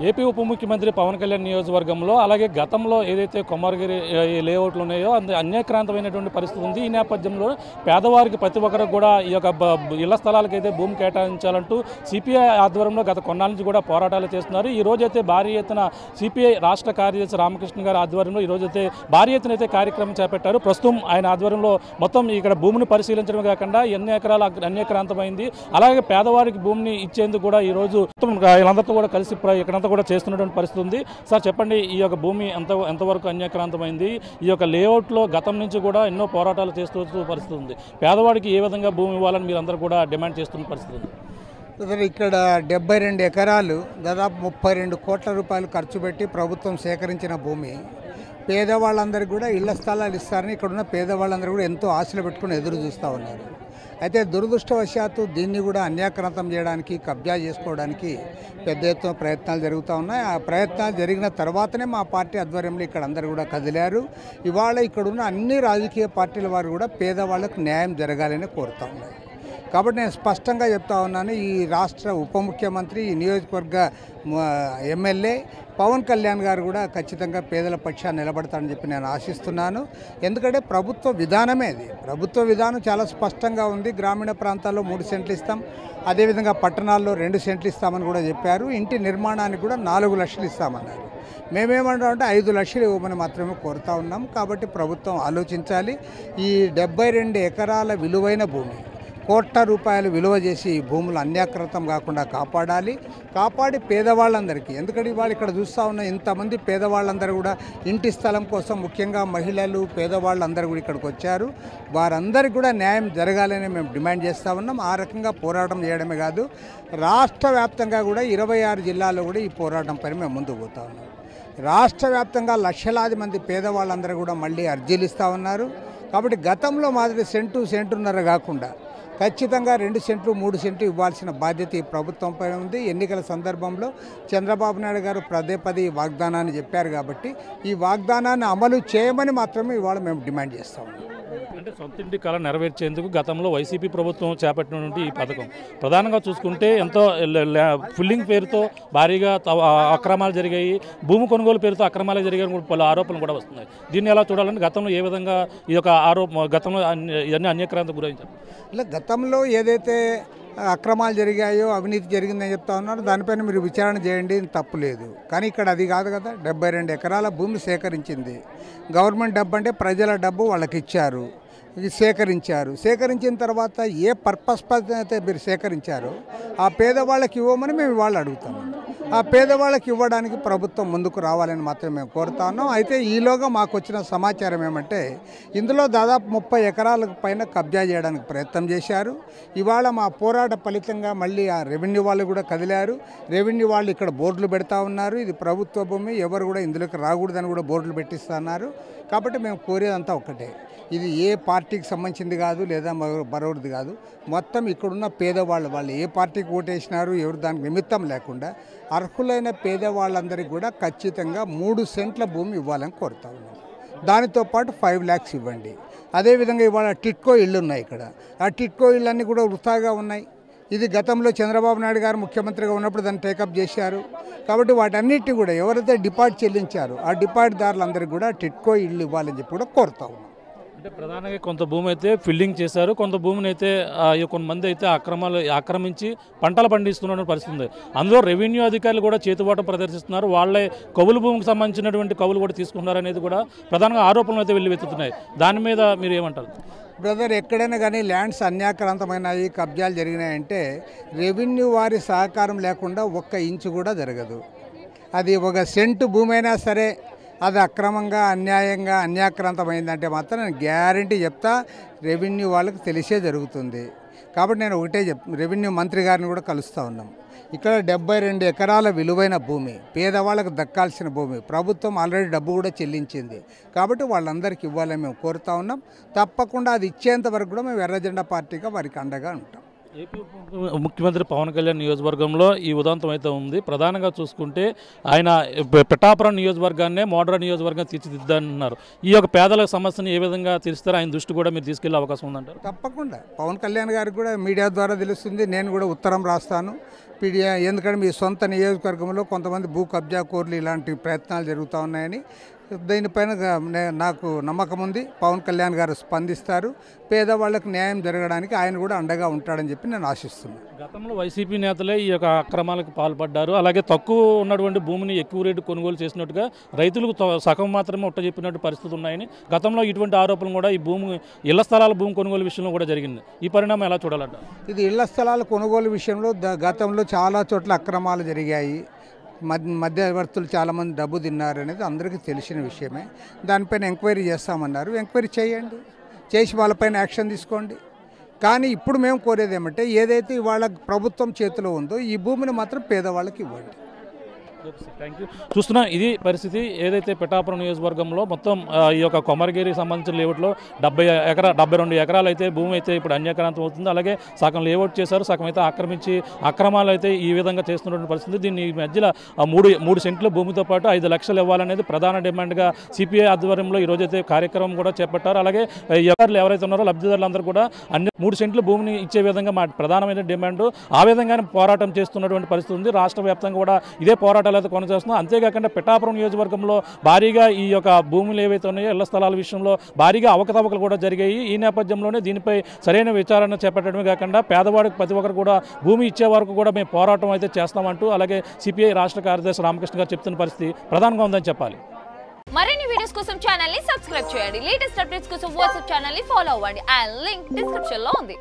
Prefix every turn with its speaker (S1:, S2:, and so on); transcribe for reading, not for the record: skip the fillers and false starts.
S1: AP ఉప ముఖ్యమంత్రి పవన్ కళ్యాణ్ నియోజకవర్గంలో అలాగే గతంలో ఏదైతే కొమరగిరి లేఅవుట్లు ఉన్నాయో అన్యాక్రాంతమైనటువంటి పరిస్థితి ఉంది. ఈ నేపథ్యంలో పేదవారికి ప్రతి ఒక్కరికి కూడా ఈ యొక్క ఇళ్ల స్థలాలకైతే భూమి కేటాయించాలంటూ సిపిఐ ఆధ్వర్యంలో గత కొన్నాళ్ళ నుంచి కూడా పోరాటాలు చేస్తున్నారు. ఈ రోజైతే భారీ ఎత్తున సిపిఐ రాష్ట్ర కార్యదర్శి రామకృష్ణ గారి ఆధ్వర్యంలో ఈ రోజైతే భారీ ఎత్తున అయితే కార్యక్రమం చేపట్టారు. ప్రస్తుతం ఆయన ఆధ్వర్యంలో మొత్తం ఇక్కడ భూమిని పరిశీలించడం కాకుండా ఎన్ని ఎకరాలు అన్యాక్రాంతమైంది, అలాగే పేదవారికి భూమిని ఇచ్చేందుకు కూడా ఈ రోజు వీళ్ళందరితో కూడా కలిసి ఇక్కడంతా కూడా చేస్తున్నటువంటి పరిస్థితి ఉంది. సార్ చెప్పండి, ఈ యొక్క భూమి ఎంతవరకు అన్యాక్రాంతమైంది? ఈ యొక్క లేఅవుట్లో గతం నుంచి కూడా ఎన్నో పోరాటాలు చేస్తూ పరిస్థితి ఉంది. పేదవాడికి ఏ విధంగా భూమి ఇవ్వాలని మీరు అందరూ కూడా డిమాండ్ చేస్తున్న పరిస్థితి ఉంది.
S2: ఇక్కడ 72 ఎకరాలు దాదాపు 32 కోట్ల రూపాయలు ఖర్చు పెట్టి ప్రభుత్వం సేకరించిన భూమి పేదవాళ్ళందరికీ కూడా ఇళ్ల స్థలాలు ఇస్తారని ఇక్కడున్న పేదవాళ్ళందరూ కూడా ఎంతో ఆశలు పెట్టుకుని ఎదురు చూస్తూ ఉన్నారు. అయితే దురదృష్టవశాత్తు దీన్ని కూడా అన్యాక్రాంతం చేయడానికి, కబ్జా చేసుకోవడానికి పెద్ద ఎత్తున ప్రయత్నాలు జరుగుతూ ఉన్నాయి. ఆ ప్రయత్నాలు జరిగిన తర్వాతనే మా పార్టీ ఆధ్వర్యంలో ఇక్కడ అందరూ కూడా కదిలారు. ఇవాళ ఇక్కడున్న అన్ని రాజకీయ పార్టీల వారు కూడా పేదవాళ్ళకు న్యాయం జరగాలని కోరుతూ ఉన్నారు. కాబట్టి నేను స్పష్టంగా చెప్తా ఉన్నాను, ఈ రాష్ట్ర ఉప ముఖ్యమంత్రి, ఈ నియోజకవర్గ ఎమ్మెల్యే పవన్ కళ్యాణ్ గారు కూడా ఖచ్చితంగా పేదల పక్షాన్ని నిలబడతారని చెప్పి నేను ఆశిస్తున్నాను. ఎందుకంటే ప్రభుత్వ విధానమే అది. ప్రభుత్వ విధానం చాలా స్పష్టంగా ఉంది. గ్రామీణ ప్రాంతాల్లో 3 సెంట్లు ఇస్తాం, అదేవిధంగా పట్టణాల్లో 2 సెంట్లు ఇస్తామని కూడా చెప్పారు. ఇంటి నిర్మాణానికి కూడా 4 లక్షలు ఇస్తామన్నారు. మేమేమంటామంటే 5 లక్షలు ఇవ్వమని మాత్రమే కోరుతా ఉన్నాం. కాబట్టి ప్రభుత్వం ఆలోచించాలి. ఈ 72 ఎకరాల విలువైన భూమి, కోట్ల రూపాయలు విలువ చేసి ఈ భూములు అన్యాక్రాంతం కాకుండా కాపాడి పేదవాళ్ళందరికీ, ఎందుకంటే ఇవాళ ఇక్కడ చూస్తూ ఉన్న ఇంతమంది పేదవాళ్ళందరూ కూడా ఇంటి స్థలం కోసం, ముఖ్యంగా మహిళలు, పేదవాళ్ళందరూ కూడా ఇక్కడికి వచ్చారు. వారందరికీ కూడా న్యాయం జరగాలని మేము డిమాండ్ చేస్తూ ఉన్నాం. ఆ రకంగా పోరాటం చేయడమే కాదు, రాష్ట్ర వ్యాప్తంగా కూడా 26 జిల్లాల్లో కూడా ఈ పోరాటం పని మేము ముందుకు పోతా ఉన్నాం. రాష్ట్ర వ్యాప్తంగా లక్షలాది మంది పేదవాళ్ళందరూ కూడా మళ్ళీ అర్జీలు ఇస్తూ ఉన్నారు. కాబట్టి గతంలో మాదిరి సెంటున్నర కాకుండా ఖచ్చితంగా 2 సెంట్లు 3 సెంట్లు ఇవ్వాల్సిన బాధ్యత ఈ ప్రభుత్వంపై ఉంది. ఎన్నికల సందర్భంలో చంద్రబాబు నాయుడు గారు పదే వాగ్దానాన్ని చెప్పారు. కాబట్టి ఈ వాగ్దానాన్ని అమలు చేయమని మాత్రమే ఇవాళ మేము డిమాండ్ చేస్తాం.
S1: అంటే సొంతింటి కళ నెరవేర్చేందుకు గతంలో వైసీపీ ప్రభుత్వం చేపట్టినటువంటి ఈ పథకం ప్రధానంగా చూసుకుంటే ఎంతో ఫుల్లింగ్ పేరుతో భారీగా అక్రమాలు జరిగాయి, భూమి కొనుగోలు పేరుతో అక్రమాలు జరిగాయని పలు ఆరోపణలు కూడా వస్తున్నాయి. దీన్ని ఎలా చూడాలంటే గతంలో ఏ విధంగా ఈ యొక్క గతంలో ఇవన్నీ అన్యాక్రాంతం గురించారు?
S2: ఇలా గతంలో ఏదైతే అక్రమాలు జరిగాయో, అవినీతి జరిగిందని చెప్తా ఉన్నారు, దానిపైన మీరు విచారణ చేయండి, తప్పు లేదు. కానీ ఇక్కడ అది కాదు కదా. 72 ఎకరాల భూమి సేకరించింది గవర్నమెంట్ డబ్బు, అంటే ప్రజల డబ్బు వాళ్ళకి ఇచ్చారు, సేకరించిన తర్వాత ఏ పర్పస్ అయితే మీరు సేకరించారో ఆ పేదవాళ్ళకి ఇవ్వమని మేము వాళ్ళు అడుగుతాము. ఆ పేదవాళ్ళకి ఇవ్వడానికి ప్రభుత్వం ముందుకు రావాలని మాత్రం మేము కోరుతాను. అయితే ఈలోగా మాకు వచ్చిన సమాచారం ఏమంటే ఇందులో దాదాపు 30 ఎకరాలకు పైన కబ్జా చేయడానికి ప్రయత్నం చేశారు. ఇవాళ మా పోరాట ఫలితంగా మళ్ళీ ఆ రెవెన్యూ వాళ్ళు కూడా కదిలారు. రెవెన్యూ వాళ్ళు ఇక్కడ బోర్డులు పెడతా ఉన్నారు. ఇది ప్రభుత్వ భూమి, ఎవరు కూడా ఇందులోకి రాకూడదని కూడా బోర్డులు పెట్టిస్తున్నారు. కాబట్టి మేము కోరేదంతా ఒక్కటే, ఇది ఏ పార్టీకి సంబంధించింది కాదు, లేదా మరొకటిది కాదు. మొత్తం ఇక్కడున్న పేదవాళ్ళు ఏ పార్టీకి ఓటేసినారు, ఎవరు దానికి నిమిత్తం లేకుండా అర్హులైన పేదవాళ్ళందరికీ కూడా ఖచ్చితంగా 3 సెంట్ల భూమి ఇవ్వాలని కోరుతా ఉన్నాం. దానితో పాటు 5 lakhs ఇవ్వండి. అదేవిధంగా ఇవాళ టిట్కో ఇళ్ళు ఉన్నాయి. ఇక్కడ ఆ టిట్కో ఇళ్ళన్నీ కూడా వృథాగా ఉన్నాయి. ఇది గతంలో చంద్రబాబు నాయుడు గారు ముఖ్యమంత్రిగా ఉన్నప్పుడు దాన్ని టేకప్ చేశారు. కాబట్టి వాటన్నిటి కూడా ఎవరైతే డిపాజిట్ చెల్లించారో ఆ డిపాజిట్దారులందరికీ కూడా టిట్కో ఇళ్ళు ఇవ్వాలని చెప్పి కూడా కోరుతా ఉన్నాం.
S1: అంటే ప్రధానంగా కొంత భూమి అయితే ఫిల్లింగ్ చేశారు, కొంత భూమిని అయితే కొంతమంది అయితే ఆక్రమించి పంటలు పండిస్తున్న పరిస్థితి ఉంది. అందులో రెవెన్యూ అధికారులు కూడా చేతుబాటు ప్రదర్శిస్తున్నారు. వాళ్ళే కౌలు భూమికి సంబంధించినటువంటి కౌలు కూడా తీసుకుంటున్నారు అనేది కూడా ప్రధానంగా ఆరోపణలు అయితే వెల్లువెత్తుతున్నాయి. దాని మీద మీరు ఏమంటారు?
S2: బ్రదర్, ఎక్కడైనా కానీ ల్యాండ్స్ అన్యాక్రాంతమైనాయి, కబ్జాలు జరిగినాయంటే రెవెన్యూ వారి సహకారం లేకుండా 1 ఇంచు కూడా జరగదు. అది 1 సెంటు భూమి అయినా సరే అది అక్రమంగా, అన్యాయంగా, అన్యాక్రాంతమైందంటే మాత్రం నేను గ్యారంటీ చెప్తా, రెవెన్యూ వాళ్ళకి తెలిసే జరుగుతుంది. కాబట్టి నేను ఒకటే రెవెన్యూ మంత్రి గారిని కూడా కలుస్తూ ఉన్నాం. ఇక్కడ 72 ఎకరాల విలువైన భూమి, పేదవాళ్ళకు దక్కాల్సిన భూమి, ప్రభుత్వం ఆల్రెడీ డబ్బు కూడా చెల్లించింది. కాబట్టి వాళ్ళందరికీ ఇవ్వాలని మేము కోరుతా ఉన్నాం. తప్పకుండా అది ఇచ్చేంత వరకు కూడా మేము ఎర్రజెండా పార్టీగా వారికి అండగా ఉంటాం.
S1: ఏపీ ముఖ్యమంత్రి పవన్ కళ్యాణ్ నియోజకవర్గంలో ఈ ఉదంతం అయితే ఉంది. ప్రధానంగా చూసుకుంటే ఆయన పిఠాపురం నియోజకవర్గాన్నే మోడల్ నియోజకవర్గం తీర్చిదిద్దారన్నారు. ఈ యొక్క పేదల సమస్యను ఏ విధంగా తీరుస్తారో ఆయన దృష్టి కూడా మీరు తీసుకెళ్లే అవకాశం ఉందంటారు?
S2: తప్పకుండా పవన్ కళ్యాణ్ గారికి కూడా మీడియా ద్వారా తెలుస్తుంది. నేను కూడా ఉత్తరం రాస్తాను పీడియా, ఎందుకంటే మీ సొంత నియోజకవర్గంలో కొంతమంది భూ కబ్జా కోర్లు ఇలాంటి ప్రయత్నాలు జరుగుతూ ఉన్నాయని. దీనిపైన నాకు నమ్మకం ఉంది. పవన్ కళ్యాణ్ గారు స్పందిస్తారు. పేదవాళ్ళకు న్యాయం జరగడానికి ఆయన కూడా అండగా ఉంటాడని చెప్పి నేను ఆశిస్తున్నాను.
S1: గతంలో వైసీపీ నేతలే ఈ యొక్క అక్రమాలకు పాల్పడ్డారు. అలాగే తక్కువ ఉన్నటువంటి భూమిని ఎక్కువ రేటు కొనుగోలు చేసినట్టుగా రైతులకు సగం మాత్రమే ఉట్టజెప్పినట్టు పరిస్థితులు ఉన్నాయని గతంలో ఇటువంటి ఆరోపణలు కూడా ఈ ఇళ్ల స్థలాల భూమి కొనుగోలు విషయంలో కూడా జరిగింది. ఈ పరిణామం ఎలా చూడాలంట?
S2: ఇది ఇళ్ల స్థలాల కొనుగోలు విషయంలో గతంలో చాలా చోట్ల అక్రమాలు జరిగాయి. మధ్యవర్తులు చాలామంది డబ్బు తిన్నారు అనేది అందరికీ తెలిసిన విషయమే. దానిపైన ఎంక్వైరీ చేస్తామన్నారు. ఎంక్వైరీ చేయండి, చేసి వాళ్ళపైన యాక్షన్ తీసుకోండి. కానీ ఇప్పుడు మేము కోరేది ఏమంటే, ఏదైతే ఇవాళ ప్రభుత్వం చేతిలో ఉందో ఈ భూమిని మాత్రం పేదవాళ్ళకి ఇవ్వండి.
S1: Thank you. చూస్తున్నా ఇది పరిస్థితి. ఏదైతే పిఠాపురం నియోజకవర్గంలో మొత్తం ఈ యొక్క కొమరగిరి సంబంధించిన లేఅవుట్లో 72 ఎకరాలు అయితే భూమి అయితే ఇప్పుడు అన్యాక్రాంతం అవుతుంది. అలాగే సగం లేఅవుట్ చేశారు, సగం అయితే ఆక్రమించి అక్రమాలు అయితే ఈ విధంగా చేస్తున్నటువంటి పరిస్థితి. దీన్ని మధ్యలో 3 సెంట్ల భూమితో పాటు 5 లక్షలు ఇవ్వాలనేది ప్రధాన డిమాండ్గా సిపిఐ ఆధ్వర్యంలో ఈరోజైతే కార్యక్రమం కూడా చేపట్టారు. అలాగే ఎవరైతే ఉన్నారో లబ్ధిదారులందరూ కూడా 3 సెంట్ల భూమిని ఇచ్చే విధంగా మా ప్రధానమైన డిమాండ్. ఆ విధంగానే పోరాటం చేస్తున్నటువంటి పరిస్థితి ఉంది. రాష్ట్ర వ్యాప్తంగా కూడా ఇదే పోరాటం అయితే కొనసాగుతున్నాం. అంతేకాకుండా పిఠాపురం నియోజకవర్గంలో భారీగా ఈ యొక్క భూములు ఏవైతే ఉన్నాయో ఇళ్ల స్థలాల విషయంలో భారీగా అవకతవకలు కూడా జరిగాయి. ఈ నేపథ్యంలోనే దీనిపై సరైన విచారణ చేపట్టడమే కాకుండా పేదవాడికి ప్రతి ఒక్కరు కూడా భూమి ఇచ్చే వరకు కూడా మేము పోరాటం అయితే చేస్తామంటూ అలాగే సిపిఐ రాష్ట్ర కార్యదర్శి రామకృష్ణ గారు చెప్తున్న పరిస్థితి ప్రధానంగా ఉందని చెప్పాలి.
S3: మరిన్ని వీడియోస్ కోసం ఛానల్ ని సబ్స్క్రైబ్ చేయండి. లేటెస్ట్ అప్డేట్స్ కోసం వాట్సాప్ ఛానల్ ని ఫాలో అవ్వండి. ఆ లింక్ డిస్క్రిప్షన్ లో ఉంది.